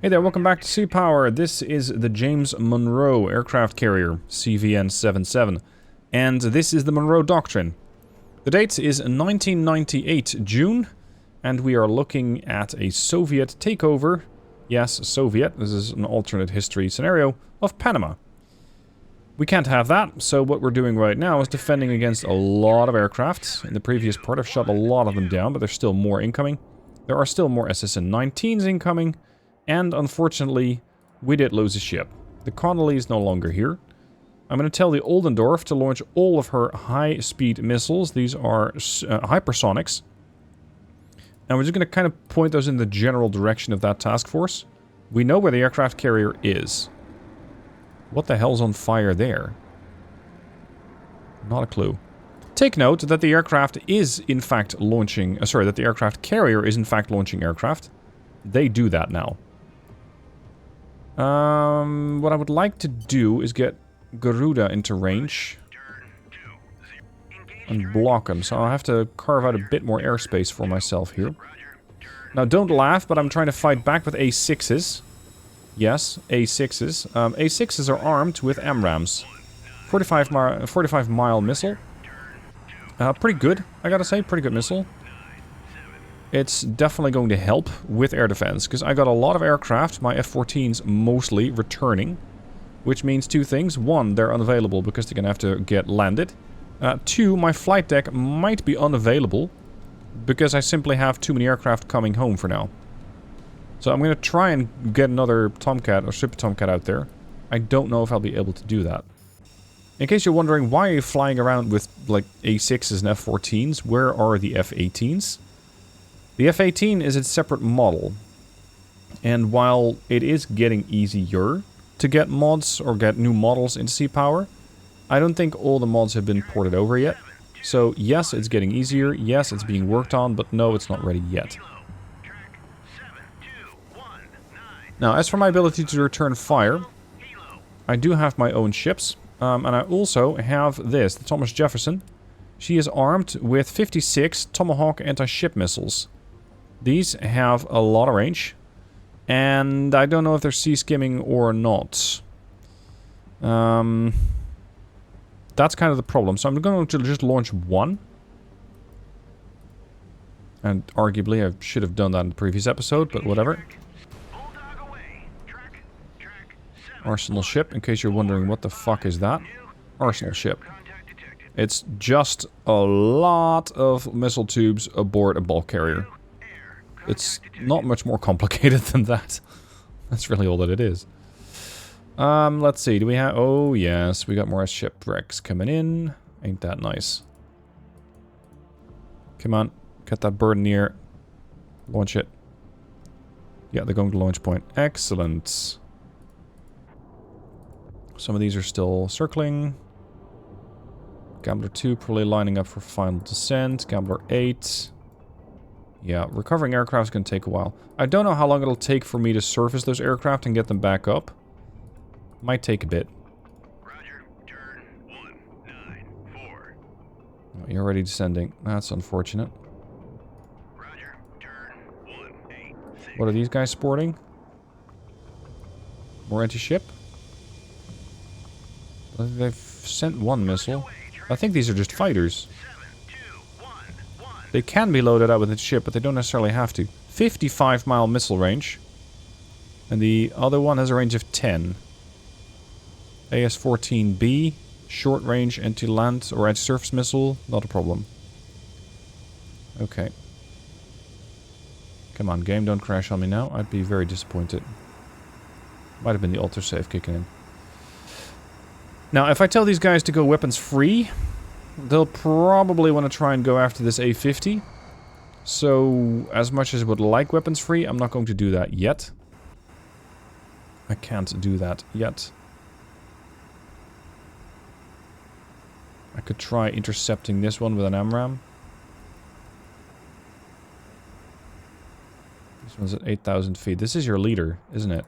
Hey there, welcome back to Sea Power. This is the James Monroe aircraft carrier, CVN-77, and this is the Monroe Doctrine. The date is 1998 June, and we are looking at a Soviet takeover, yes, Soviet, this is an alternate history scenario, of Panama. We can't have that, so what we're doing right now is defending against a lot of aircraft. In the previous part I've shot a lot of them down, but there's still more incoming. There are still more SSN-19s incoming. And unfortunately, we did lose a ship. The Connolly is no longer here. I'm going to tell the Oldendorf to launch all of her high-speed missiles. These are hypersonics. And we're just going to kind of point those in the general direction of that task force. We know where the aircraft carrier is. What the hell's on fire there? Not a clue. Take note that the aircraft is in fact launching... that the aircraft carrier is in fact launching aircraft. They do that now. What I would like to do is get Garuda into range and block him, so I'll have to carve out a bit more airspace for myself here. Now, don't laugh, but I'm trying to fight back with A6s. Yes, A6s. A6s are armed with AMRAAMs. 45 mile missile. Pretty good, I gotta say, pretty good missile. It's definitely going to help with air defense, because I got a lot of aircraft, my F-14s mostly, returning. Which means two things. One, they're unavailable because they're going to have to get landed. Two, my flight deck might be unavailable, because I simply have too many aircraft coming home for now. So I'm going to try and get another Tomcat or Super Tomcat out there. I don't know if I'll be able to do that. In case you're wondering, why are you flying around with, like, A6s and F-14s? Where are the F-18s? The F-18 is its separate model, and while it is getting easier to get mods or get new models into Sea Power, I don't think all the mods have been ported over yet. So yes, it's getting easier, yes, it's being worked on, but no, it's not ready yet. Now, as for my ability to return fire, I do have my own ships, and I also have this, the Thomas Jefferson. She is armed with 56 Tomahawk anti-ship missiles. These have a lot of range, and I don't know if they're sea skimming or not. That's kind of the problem. So I'm going to just launch one. And arguably I should have done that in the previous episode, but whatever. Arsenal ship, in case you're wondering what the fuck is that. Arsenal ship. It's just a lot of missile tubes aboard a bulk carrier. It's not much more complicated than that. That's really all that it is. Let's see. Do we have... Oh, yes. We got more shipwrecks coming in. Ain't that nice. Come on. Get that bird in the air. Launch it. Yeah, they're going to launch point. Excellent. Some of these are still circling. Gambler 2 probably lining up for final descent. Gambler 8... Yeah, recovering aircraft is going to take a while. I don't know how long it'll take for me to surface those aircraft and get them back up. Might take a bit. Roger, turn 194. Oh, you're already descending. That's unfortunate. Roger, turn 186. What are these guys sporting? More anti-ship? They've sent one missile. I think these are just fighters. They can be loaded out with a ship, but they don't necessarily have to. 55 mile missile range. And the other one has a range of 10. AS-14B, short range anti-land or anti-surface missile, not a problem. Okay. Come on, game, don't crash on me now. I'd be very disappointed. Might have been the autosave kicking in. Now, if I tell these guys to go weapons free, they'll probably want to try and go after this A-50. So, as much as I would like weapons free, I'm not going to do that yet. I can't do that yet. I could try intercepting this one with an AMRAAM. This one's at 8,000 feet. This is your leader, isn't it?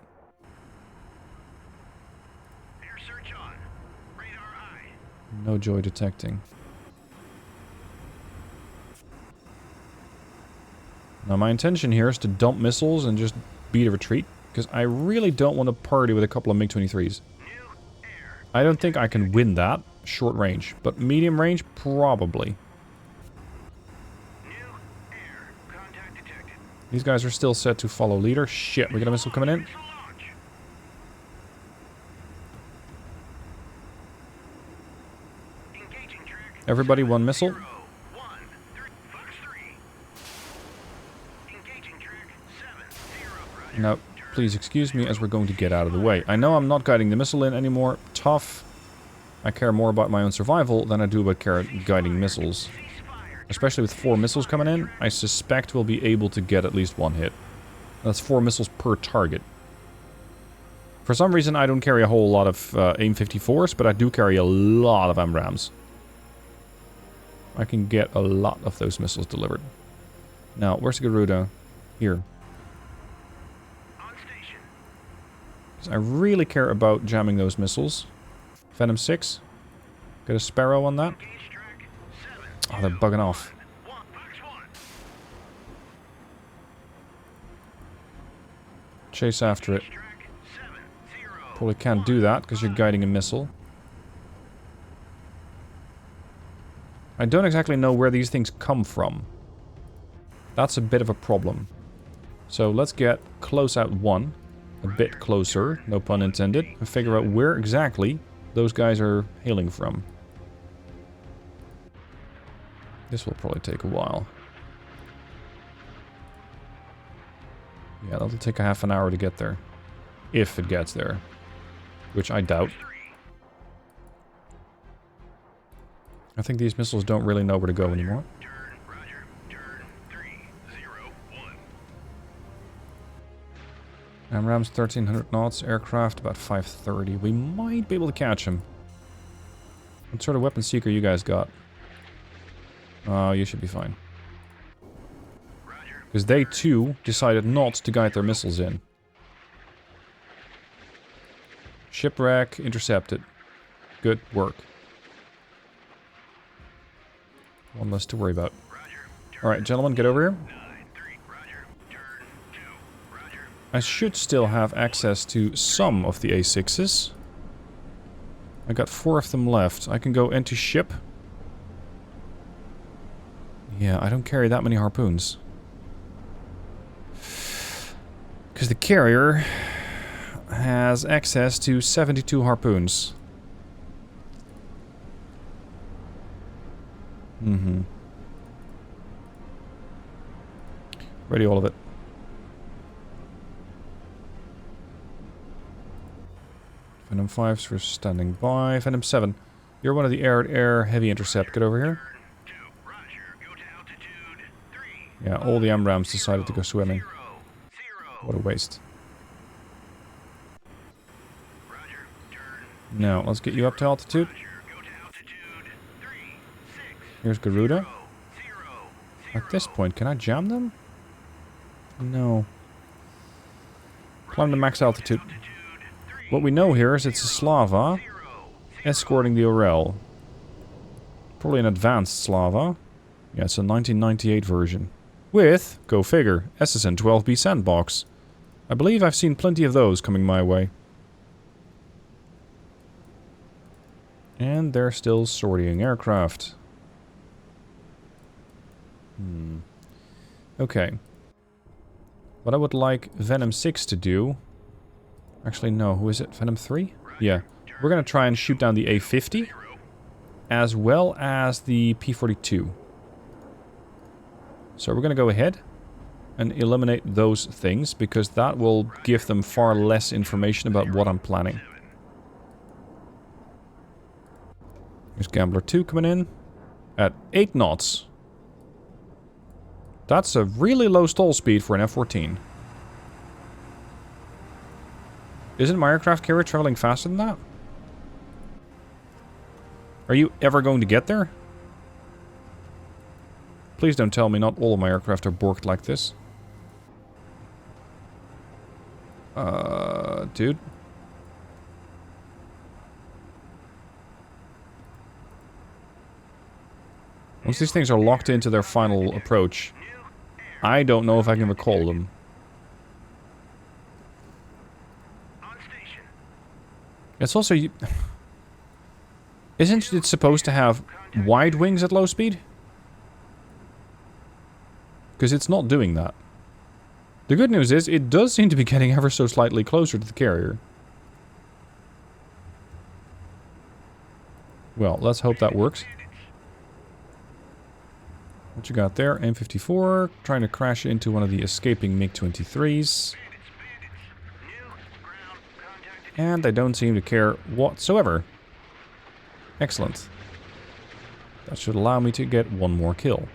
Air search on. Radar eye. No joy detecting. Now my intention here is to dump missiles and just beat a retreat. Because I really don't want to party with a couple of MiG-23s. I don't think I can win that short range, but medium range, probably. These guys are still set to follow leader. Shit, we got a missile coming in. Everybody, one missile. Now, please excuse me as we're going to get out of the way. I know I'm not guiding the missile in anymore. Tough. I care more about my own survival than I do about guiding missiles. Especially with 4 missiles coming in, I suspect we'll be able to get at least 1 hit. That's 4 missiles per target. For some reason, I don't carry a whole lot of AIM-54s, but I do carry a lot of AMRAAMs. I can get a lot of those missiles delivered. Now, where's the Garuda? Here. I really care about jamming those missiles. Venom 6. Get a Sparrow on that. Oh, they're bugging off. Chase after it. Probably can't do that because you're guiding a missile. I don't exactly know where these things come from. That's a bit of a problem. So let's get close out 1. A bit closer, no pun intended, and figure out where exactly those guys are hailing from. This will probably take a while. Yeah, that'll take a half an hour to get there. If it gets there. Which I doubt. I think these missiles don't really know where to go anymore. AMRAAM's 1300 knots, aircraft about 530. We might be able to catch him. What sort of weapon seeker you guys got? Oh, you should be fine. Because they too decided not to guide their missiles in. Shipwreck intercepted. Good work. One less to worry about. Alright, gentlemen, get over here. I should still have access to some of the A6s. I got 4 of them left. I can go into ship. Yeah, I don't carry that many harpoons. Because the carrier has access to 72 harpoons. Ready all of it. Venom 5s for standing by. Venom 7. You're one of the air-to-air heavy intercept. Get over here. Yeah, all the AMRAAMs decided to go swimming. What a waste. Now, let's get you up to altitude. Here's Garuda. At this point, can I jam them? No. Climb to max altitude. What we know here is it's a Slava escorting the Orel. Probably an advanced Slava. Yeah, it's a 1998 version. With, go figure, SSN 12B sandbox. I believe I've seen plenty of those coming my way. And they're still sorting aircraft. Okay. What I would like Venom 6 to do... Actually, no. Who is it? Venom 3? Yeah. We're going to try and shoot down the A50. As well as the P42. So we're going to go ahead and eliminate those things, because that will give them far less information about what I'm planning. Here's Gambler 2 coming in at 8 knots. That's a really low stall speed for an F-14. Isn't my aircraft carrier traveling faster than that? Are you ever going to get there? Please don't tell me not all of my aircraft are borked like this. Dude. Once these things are locked into their final approach, I don't know if I can recall them. It's also... Isn't it supposed to have wide wings at low speed? Because it's not doing that. The good news is, it does seem to be getting ever so slightly closer to the carrier. Well, let's hope that works. What you got there? M54, trying to crash into one of the escaping MiG-23s. And they don't seem to care whatsoever. Excellent. That should allow me to get one more kill.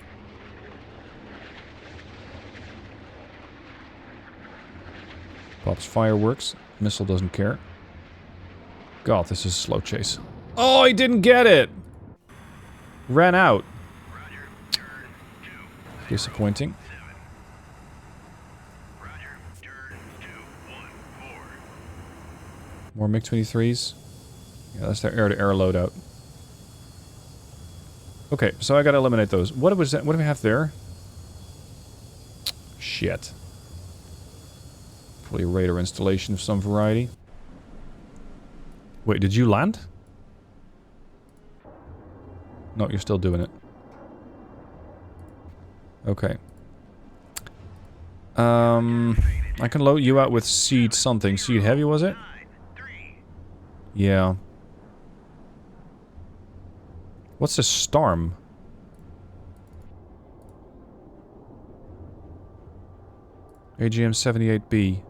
Pops fireworks. Missile doesn't care. God, this is a slow chase. Oh, I didn't get it! Ran out. Disappointing. More MiG-23s. Yeah, that's their air-to-air loadout. Okay, so I gotta eliminate those. What was that? What do we have there? Shit. Probably a radar installation of some variety. Wait, did you land? No, you're still doing it. Okay. I can load you out with seed something. Seed heavy, was it? Yeah. What's a storm? AGM-78B.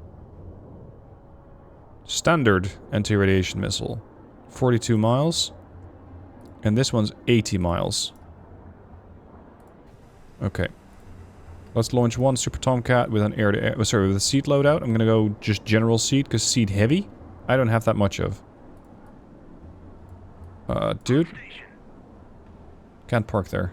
Standard anti-radiation missile. 42 miles. And this one's 80 miles. Okay. Let's launch one Super Tomcat with an air-to-air... sorry, with a seed loadout. I'm gonna go just general seed, because seed heavy, I don't have that much of. Dude. Can't park there.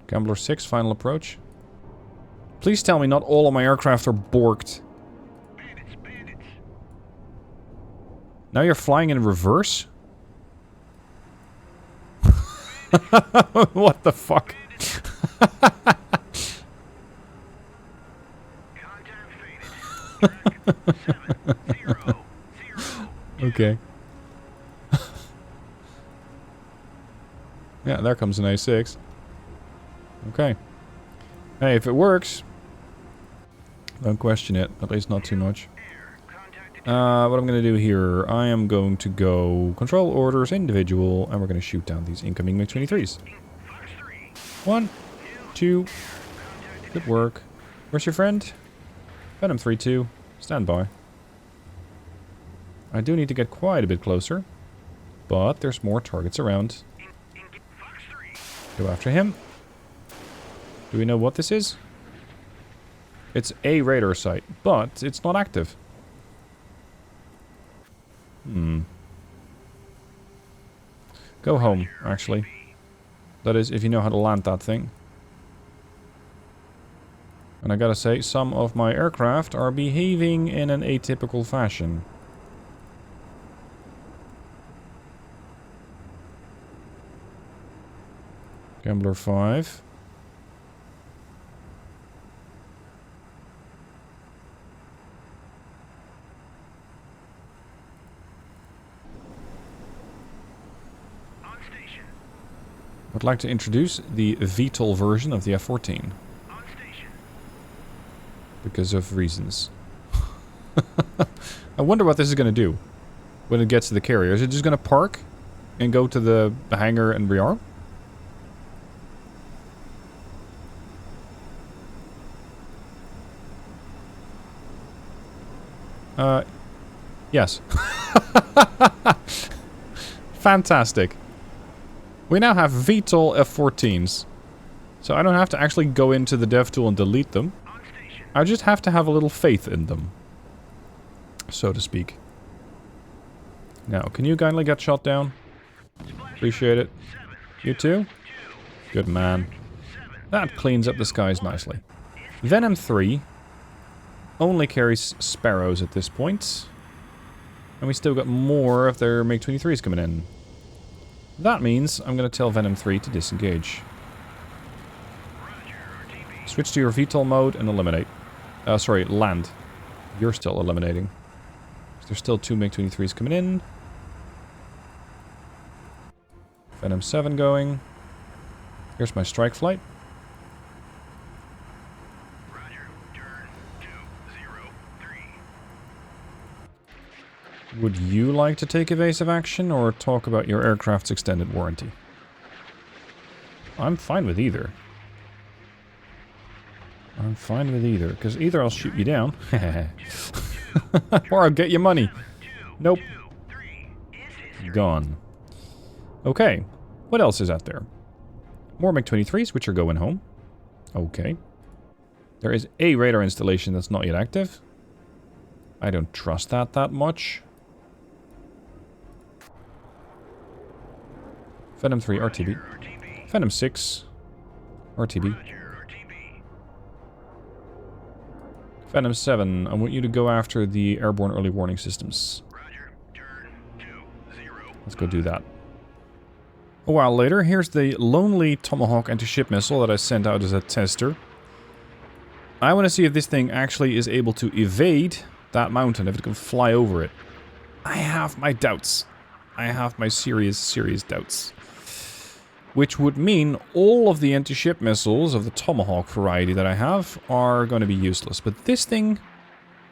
Gambler 6, final approach. Please tell me not all of my aircraft are borked. Bandits. Now you're flying in reverse? What the fuck? Okay. Yeah, there comes an A6. Okay. Hey, if it works, don't question it. At least not too much. What I'm going to do here, I am going to go control orders individual, and we're going to shoot down these incoming MiG-23s. 1, 2. Good work. Where's your friend? Venom 3-2. Stand by. I do need to get quite a bit closer, but there's more targets around. Go after him. Do we know what this is? It's a radar site, but it's not active. Go home, actually. That is, if you know how to land that thing. And I gotta say, some of my aircraft are behaving in an atypical fashion. Gambler 5. I'd like to introduce the VTOL version of the F-14. Because of reasons. I wonder what this is going to do when it gets to the carrier. Is it just going to park and go to the hangar and rearm? Yes. Fantastic. We now have VTOL F-14s. So I don't have to actually go into the dev tool and delete them. I just have to have a little faith in them. So to speak. Now, can you kindly get shot down? Appreciate it. You too? Good man. That cleans up the skies nicely. Venom 3 only carries Sparrows at this point. And we still got more of their MiG-23s coming in. That means I'm going to tell Venom 3 to disengage. Switch to your VTOL mode and eliminate. Sorry, land. You're still eliminating. There's still 2 MiG-23s coming in. Phantom 7 going. Here's my strike flight. Roger. Turn 203. Would you like to take evasive action or talk about your aircraft's extended warranty? I'm fine with either. I'm fine with either, because either I'll shoot you down, or I'll get your money. Nope. Gone. Okay. What else is out there? More MiG-23s, which are going home. Okay. There is a radar installation that's not yet active. I don't trust that much. Phantom 3, RTB. Phantom 6, RTB. Phantom 7, I want you to go after the airborne early warning systems. Let's go do that. A while later, here's the lonely Tomahawk anti-ship missile that I sent out as a tester. I want to see if this thing actually is able to evade that mountain, if it can fly over it. I have my doubts. I have my serious doubts. Which would mean all of the anti-ship missiles of the Tomahawk variety that I have are going to be useless. But this thing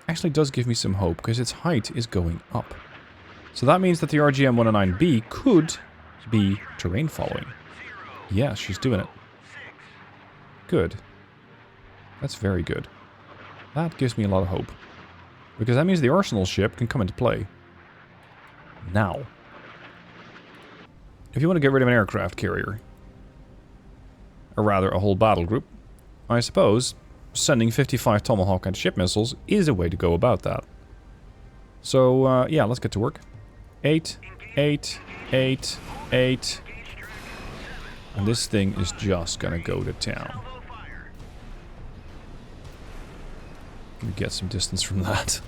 actually does give me some hope, because its height is going up. So that means that the RGM-109B could be terrain following. Yeah, she's doing it. Good. That's very good. That gives me a lot of hope. Because that means the arsenal ship can come into play. Now. If you want to get rid of an aircraft carrier, or rather a whole battle group, I suppose sending 55 Tomahawk anti-ship missiles is a way to go about that. So, yeah, let's get to work. 8, 8, 8, 8. And this thing is just gonna go to town. Let me get some distance from that.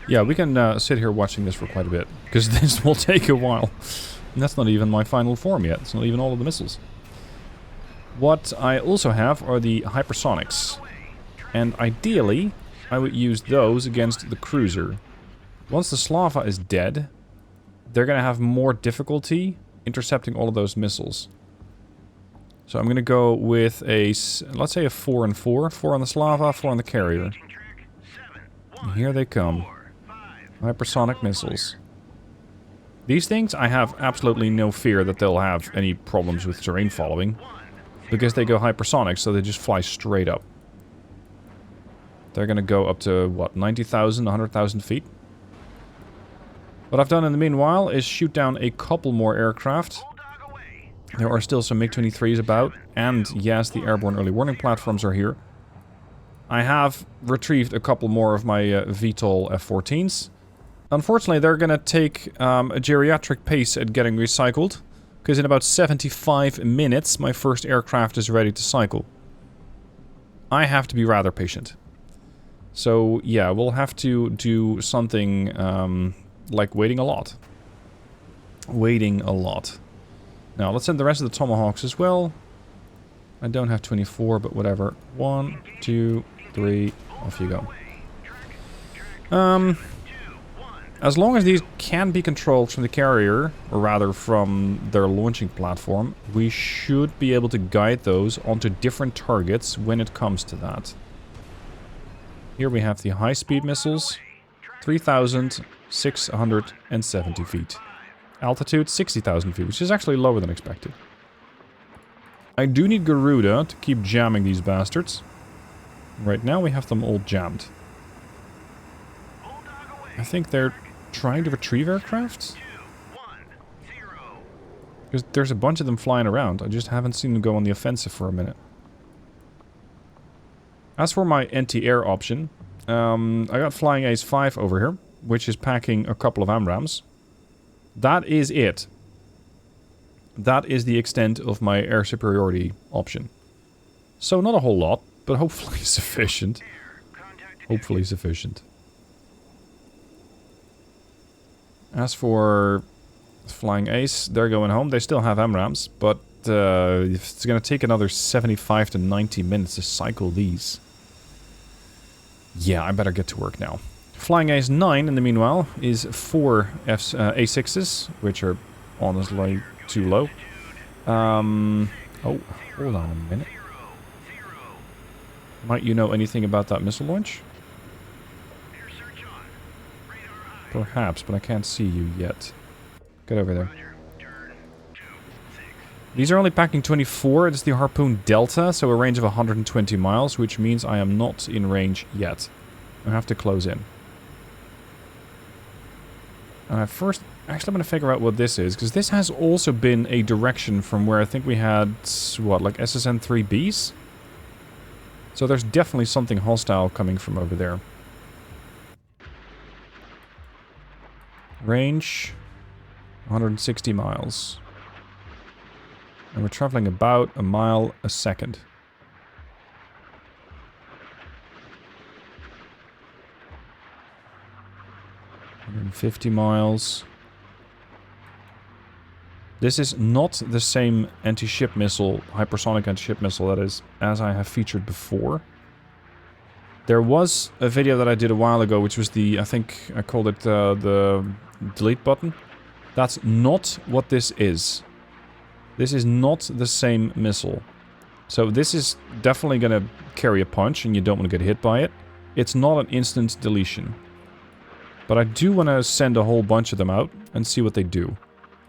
Yeah, we can sit here watching this for quite a bit, because this will take a while. And that's not even my final form yet. It's not even all of the missiles. What I also have are the hypersonics. And ideally, I would use those against the cruiser. Once the Slava is dead, they're going to have more difficulty intercepting all of those missiles. So I'm going to go with a, let's say a 4 and 4. 4 on the Slava, 4 on the carrier. And here they come. Hypersonic missiles. These things, I have absolutely no fear that they'll have any problems with terrain following. Because they go hypersonic, so they just fly straight up. They're gonna go up to, what, 90,000, 100,000 feet? What I've done in the meanwhile is shoot down a couple more aircraft. There are still some MiG-23s about, and yes, the airborne early warning platforms are here. I have retrieved a couple more of my VTOL F-14s. Unfortunately, they're gonna take a geriatric pace at getting recycled, because in about 75 minutes, my first aircraft is ready to cycle. I have to be rather patient. So, yeah, we'll have to do something like waiting a lot. Waiting a lot. Now, let's send the rest of the Tomahawks as well. I don't have 24, but whatever. 1, 2, 3, off you go. As long as these can be controlled from the carrier, or rather from their launching platform, we should be able to guide those onto different targets when it comes to that. Here we have the high-speed missiles, 3,670 feet. Altitude, 60,000 feet, which is actually lower than expected. I do need Garuda to keep jamming these bastards. Right now we have them all jammed. I think they're trying to retrieve aircraft? Because there's a bunch of them flying around. I just haven't seen them go on the offensive for a minute. As for my anti-air option, I got Flying Ace 5 over here, which is packing a couple of AMRAAMs. That is it. That is the extent of my air superiority option. So not a whole lot, but hopefully sufficient. Hopefully sufficient. As for Flying Ace, they're going home. They still have MRAMs, but it's going to take another 75 to 90 minutes to cycle these. Yeah, I better get to work now. Flying Ace 9, in the meanwhile, is 4 A6s, which are honestly too low. Oh, hold on a minute. Might you know anything about that missile launch? Perhaps, but I can't see you yet. Get over there. These are only packing 24. It's the Harpoon Delta, so a range of 120 miles, which means I am not in range yet. I have to close in. First, actually I'm going to figure out what this is, because this has also been a direction from where I think we had, what, like SSN-3Bs? So there's definitely something hostile coming from over there. Range, 160 miles. And we're traveling about a mile a second. 150 miles. This is not the same anti-ship missile, hypersonic anti-ship missile, that is, as I have featured before. There was a video that I did a while ago, which was the, I think I called it the delete button. That's not what this is. This is not the same missile. So this is definitely going to carry a punch, and you don't want to get hit by it. It's not an instant deletion. But I do want to send a whole bunch of them out and see what they do.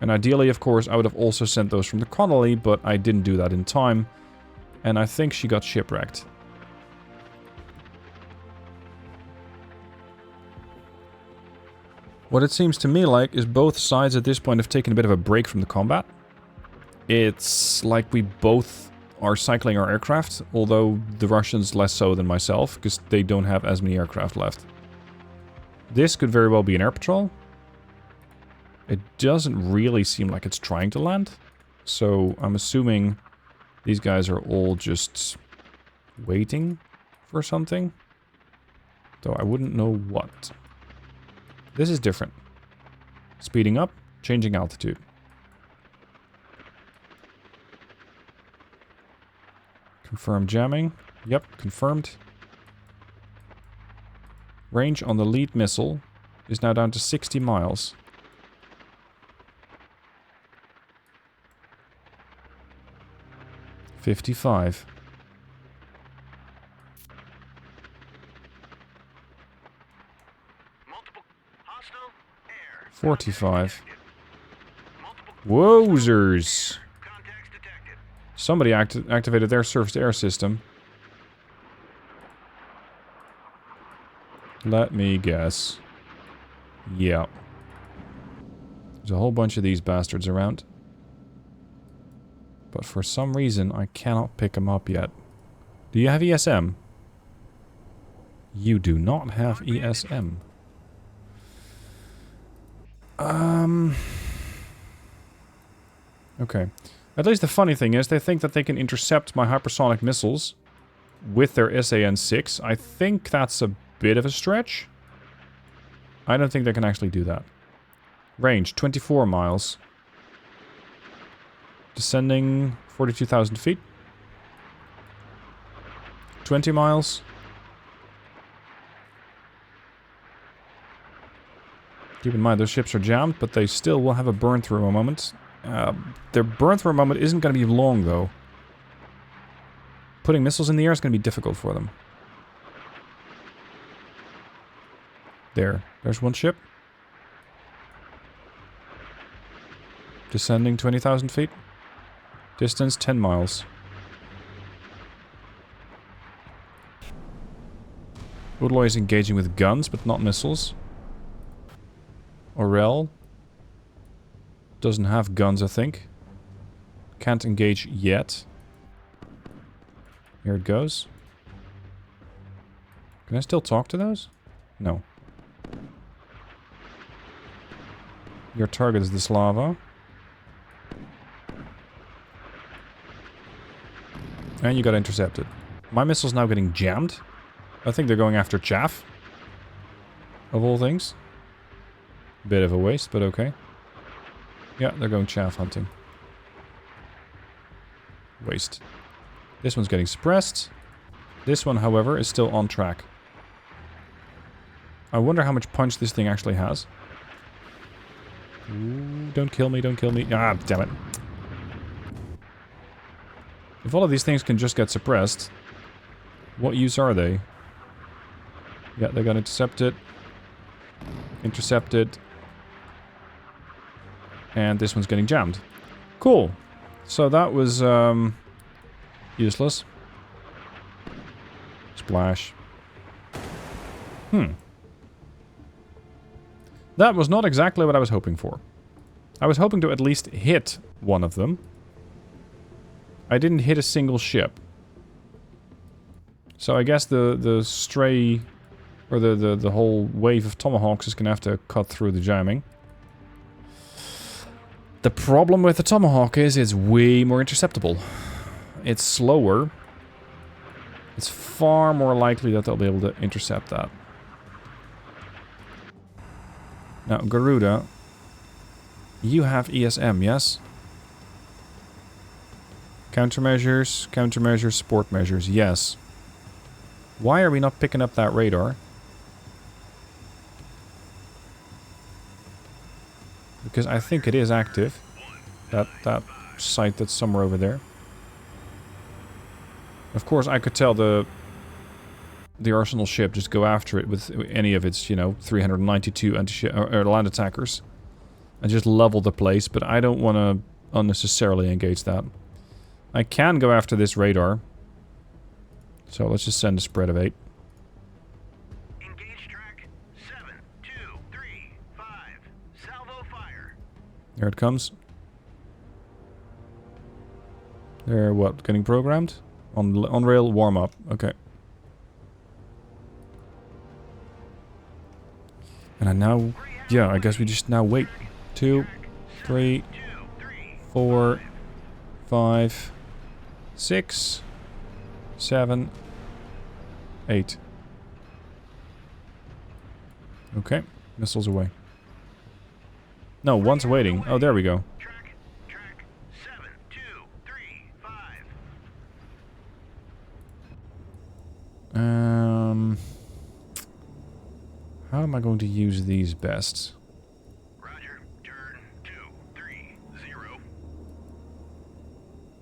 And ideally, of course, I would have also sent those from the Connolly, but I didn't do that in time. And I think she got shipwrecked. What it seems to me like is both sides at this point have taken a bit of a break from the combat. It's like we both are cycling our aircraft, although the Russians less so than myself, because they don't have as many aircraft left. This could very well be an air patrol. It doesn't really seem like it's trying to land, so I'm assuming these guys are all just waiting for something, though I wouldn't know what. This is different. Speeding up, changing altitude. Confirm jamming. Yep, confirmed. Range on the lead missile is now down to 60 miles. $55. $45. Wowzers! Somebody activated their surface air system. Let me guess. Yeah. There's a whole bunch of these bastards around. But for some reason, I cannot pick them up yet. Do you have ESM? You do not have ESM. Okay. At least the funny thing is, they think that they can intercept my hypersonic missiles with their SAN-6. I think that's a bit of a stretch. I don't think they can actually do that. Range, 24 miles. Descending 42,000 feet. 20 miles. Keep in mind, those ships are jammed, but they still will have a burn-through moment. Their burn-through moment isn't going to be long, though. Putting missiles in the air is going to be difficult for them. There's one ship. Descending 20,000 feet. Distance 10 miles. Udloy is engaging with guns, but not missiles. Orel doesn't have guns, I think. Can't engage yet. Here it goes. Can I still talk to those? No. Your target is this lava. And you got intercepted. My missile's now getting jammed. I think they're going after chaff. Of all things. Bit of a waste, but okay. Yeah, they're going chaff hunting. Waste. This one's getting suppressed. This one, however, is still on track. I wonder how much punch this thing actually has. Ooh, don't kill me, don't kill me. Ah, damn it. If all of these things can just get suppressed, what use are they? Yeah, they got intercepted. Intercepted. And this one's getting jammed. Cool. So that was, useless. Splash. That was not exactly what I was hoping for. I was hoping to at least hit one of them. I didn't hit a single ship. So I guess the stray, or the whole wave of tomahawks is gonna have to cut through the jamming. The problem with the tomahawk is it's way more interceptable. It's slower. It's far more likely that they'll be able to intercept that. Now, Garuda, you have ESM, yes? Countermeasures, countermeasures, support measures, yes. Why are we not picking up that radar? Because I think it is active. That site that's somewhere over there. Of course, I could tell the Arsenal ship just go after it with any of its, you know, 392 land attackers. And just level the place, but I don't want to unnecessarily engage that. I can go after this radar. So let's just send a spread of 8. Engage track 7, 2, 3, 5. Salvo fire. There it comes. They're what? Getting programmed? On rail warm up. Okay. And I now, yeah, I guess we just now wait. 2, 3, 4, 5, 6, 7, 8. Okay, missiles away. No, one's waiting. Oh, there we go. Track 7, 2, 3, 5. How am I going to use these best? Roger. Turn 2, 3, 0.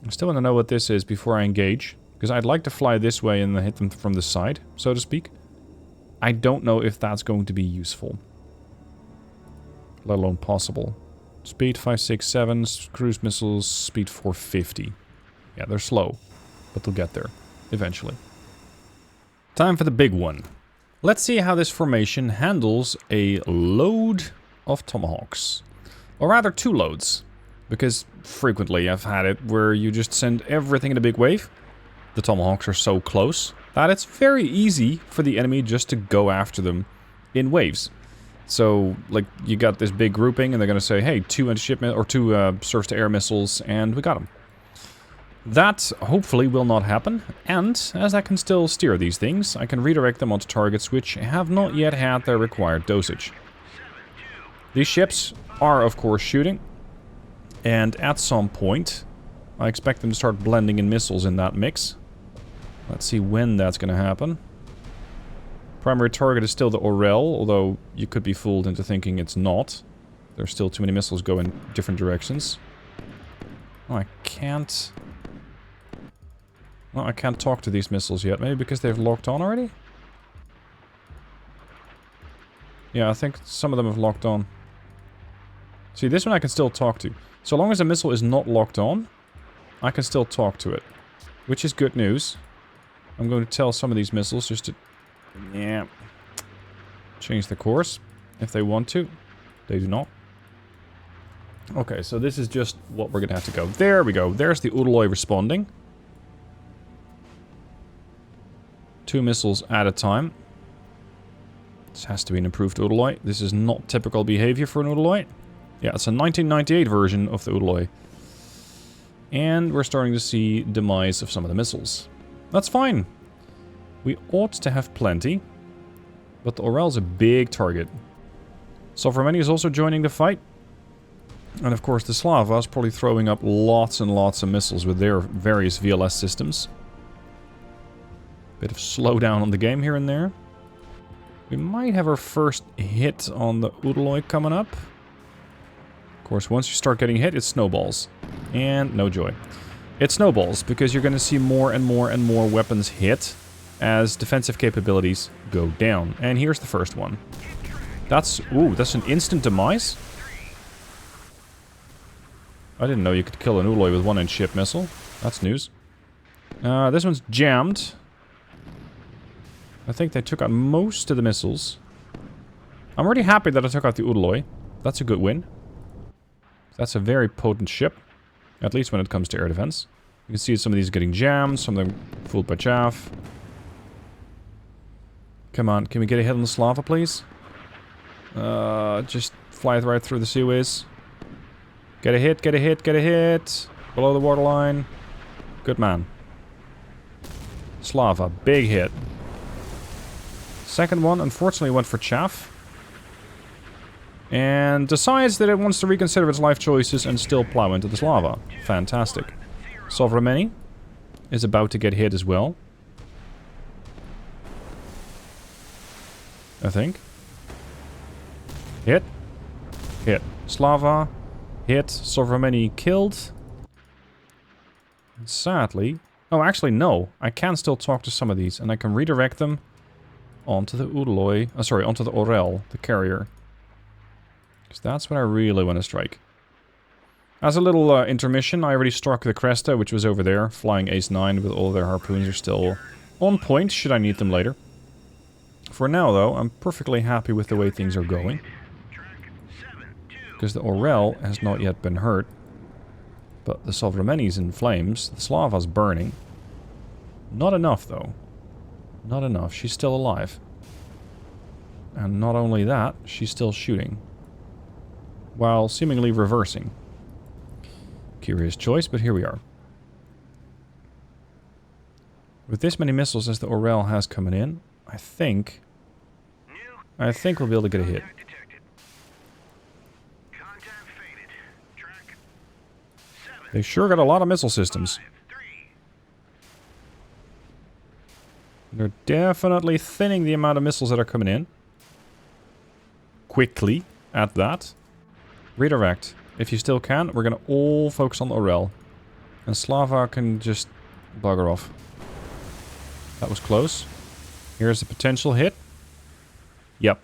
I still want to know what this is before I engage. Because I'd like to fly this way and then hit them from the side, so to speak. I don't know if that's going to be useful. Let alone possible. Speed 567, cruise missiles, speed 450. Yeah, they're slow. But they'll get there. Eventually. Time for the big one. Let's see how this formation handles a load of tomahawks. Or rather, 2 loads. Because frequently I've had it where you just send everything in a big wave. The tomahawks are so close that it's very easy for the enemy just to go after them in waves. So, like, you got this big grouping and they're going to say, hey, 2 anti-ship or 2 surface-to-air missiles, and we got them. That hopefully will not happen, and as I can still steer these things, I can redirect them onto targets which have not yet had their required dosage. These ships are, of course, shooting, and at some point, I expect them to start blending in missiles in that mix. Let's see when that's going to happen. Primary target is still the Orel, although you could be fooled into thinking it's not. There's still too many missiles going different directions. Oh, I can't... Well, I can't talk to these missiles yet. Maybe because they've locked on already? Yeah, I think some of them have locked on. See, this one I can still talk to. So long as a missile is not locked on, I can still talk to it. Which is good news. I'm going to tell some of these missiles just to... Yeah. Change the course. If they want to. They do not. Okay, so this is just what we're going to have to go. There we go. There's the Udaloy responding. 2 missiles at a time. This has to be an improved Udaloy. This is not typical behavior for an Udaloy. Yeah, it's a 1998 version of the Udaloy. And we're starting to see demise of some of the missiles. That's fine. We ought to have plenty. But the Orel's a big target. Sovrameni is also joining the fight. And of course the Slava is probably throwing up lots and lots of missiles with their various VLS systems. Bit of slowdown on the game here and there. We might have our first hit on the Udaloy coming up. Of course, once you start getting hit, it snowballs. And no joy. It snowballs because you're going to see more and more and more weapons hit as defensive capabilities go down. And here's the first one. That's an instant demise? I didn't know you could kill an Udaloy with 1-inch ship missile. That's news. This one's jammed. I think they took out most of the missiles. I'm already happy that I took out the Udaloy. That's a good win. That's a very potent ship. At least when it comes to air defense. You can see some of these getting jammed, some of them fooled by chaff. Come on, can we get a hit on the Slava, please? Just fly right through the seaways. Get a hit, get a hit, get a hit. Below the waterline. Good man. Slava, big hit. Second one, unfortunately, went for chaff. And decides that it wants to reconsider its life choices and still plow into the Slava. Fantastic. Sovrameni is about to get hit as well. I think. Hit. Hit. Slava. Hit. Sovrameni killed. And sadly... Oh, actually, no. I can still talk to some of these, and I can redirect them onto the Udaloy... Oh, sorry, onto the Orel, the carrier. Because that's what I really want to strike. As a little intermission, I already struck the Cresta, which was over there. Flying Ace-9 with all their harpoons are still on point, should I need them later. For now, though, I'm perfectly happy with the way things are going. Because the Orel has not yet been hurt. But the Sovrameni's in flames. The Slava's burning. Not enough, though. Not enough. She's still alive. And not only that, she's still shooting. While seemingly reversing. Curious choice, but here we are. With this many missiles as the Orel has coming in, I think we'll be able to get a hit. They sure got a lot of missile systems. They're definitely thinning the amount of missiles that are coming in. Quickly, at that. Redirect. If you still can, we're gonna all focus on the Orel. And Slava can just bugger off. That was close. Here's a potential hit. Yep.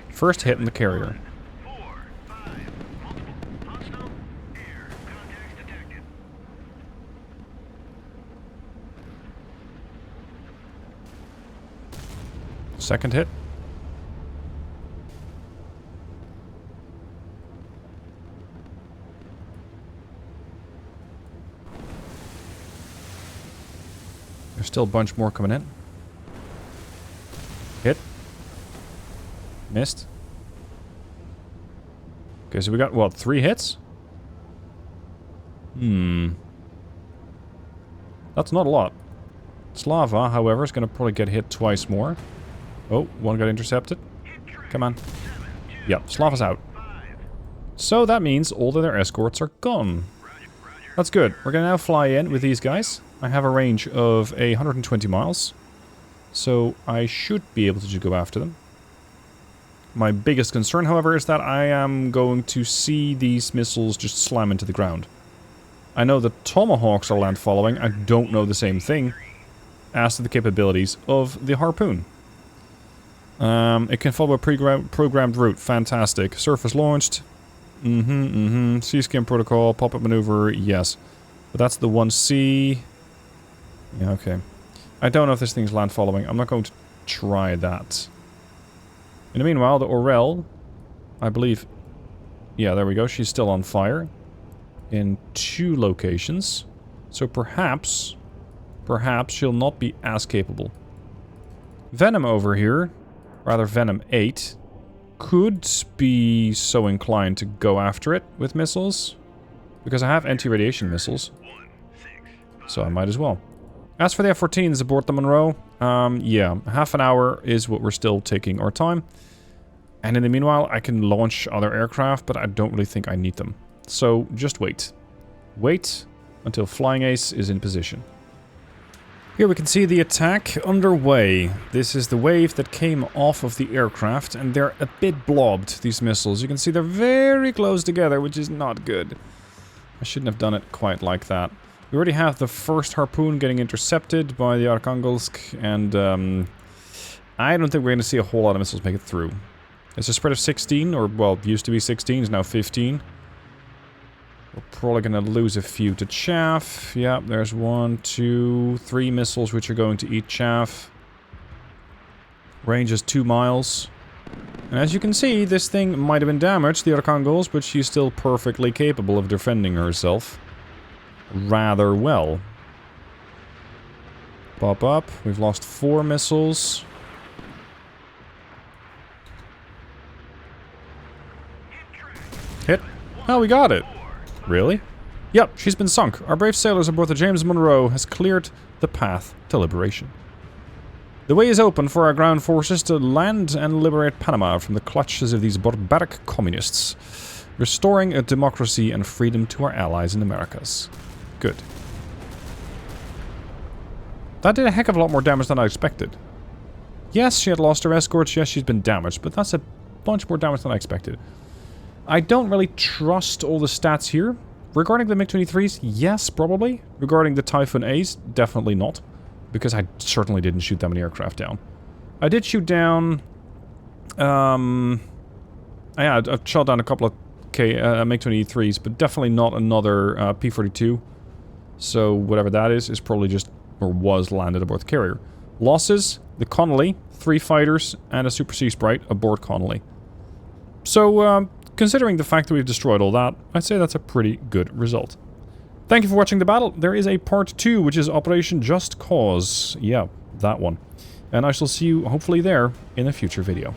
First hit in the carrier. Second hit. There's still a bunch more coming in. Hit. Missed. Okay, so we got, what, 3 hits? That's not a lot. Slava, however, is going to probably get hit twice more. Oh, one got intercepted. Come on. Yep, Slava's out. So that means all of their escorts are gone. That's good. We're going to now fly in with these guys. I have a range of 120 miles. So I should be able to just go after them. My biggest concern, however, is that I am going to see these missiles just slam into the ground. I know the Tomahawks are land following. I don't know the same thing as to the capabilities of the Harpoon. It can follow a programmed route. Fantastic. Surface launched. Sea-skim protocol. Pop-up maneuver. Yes. But that's the 1C. Yeah, okay. I don't know if this thing's land following. I'm not going to try that. In the meanwhile, the Orel, I believe... Yeah, there we go. She's still on fire. In 2 locations. So perhaps she'll not be as capable. Venom over here, rather Venom 8, could be so inclined to go after it with missiles. Because I have anti-radiation missiles. So I might as well. As for the F-14s aboard the Monroe, yeah, half an hour is what we're still taking our time. And in the meanwhile, I can launch other aircraft, but I don't really think I need them. So just wait. Wait until Flying Ace is in position. Here we can see the attack underway. This is the wave that came off of the aircraft, and they're a bit blobbed, these missiles. You can see they're very close together, which is not good. I shouldn't have done it quite like that. We already have the first harpoon getting intercepted by the Arkhangelsk, and I don't think we're going to see a whole lot of missiles make it through. It's a spread of 16, or, well, used to be 16, is now 15. We're probably going to lose a few to chaff. Yep, there's 1, 2, 3 missiles which are going to eat chaff. Range is 2 miles. And as you can see, this thing might have been damaged, the Arkhangelsk, but she's still perfectly capable of defending herself. Rather well. Pop up. We've lost 4 missiles. Hit. Oh, we got it. Really? Yep, she's been sunk. Our brave sailors aboard the James Monroe has cleared the path to liberation. The way is open for our ground forces to land and liberate Panama from the clutches of these barbaric communists, restoring a democracy and freedom to our allies in the Americas. Good. That did a heck of a lot more damage than I expected. Yes, she had lost her escorts, yes, she's been damaged, but that's a bunch more damage than I expected. I don't really trust all the stats here. Regarding the MiG-23s, yes, probably. Regarding the Typhoon A's, definitely not. Because I certainly didn't shoot that many aircraft down. I did shoot down... yeah, I've shot down a couple of MiG-23s, but definitely not another P-42. So whatever that is probably just, or was, landed aboard the carrier. Losses, the Connolly, 3 fighters, and a Super Sea Sprite aboard Connolly. So, considering the fact that we've destroyed all that, I'd say that's a pretty good result. Thank you for watching the battle. There is a part 2, which is Operation Just Cause. Yeah, that one. And I shall see you, hopefully there, in a future video.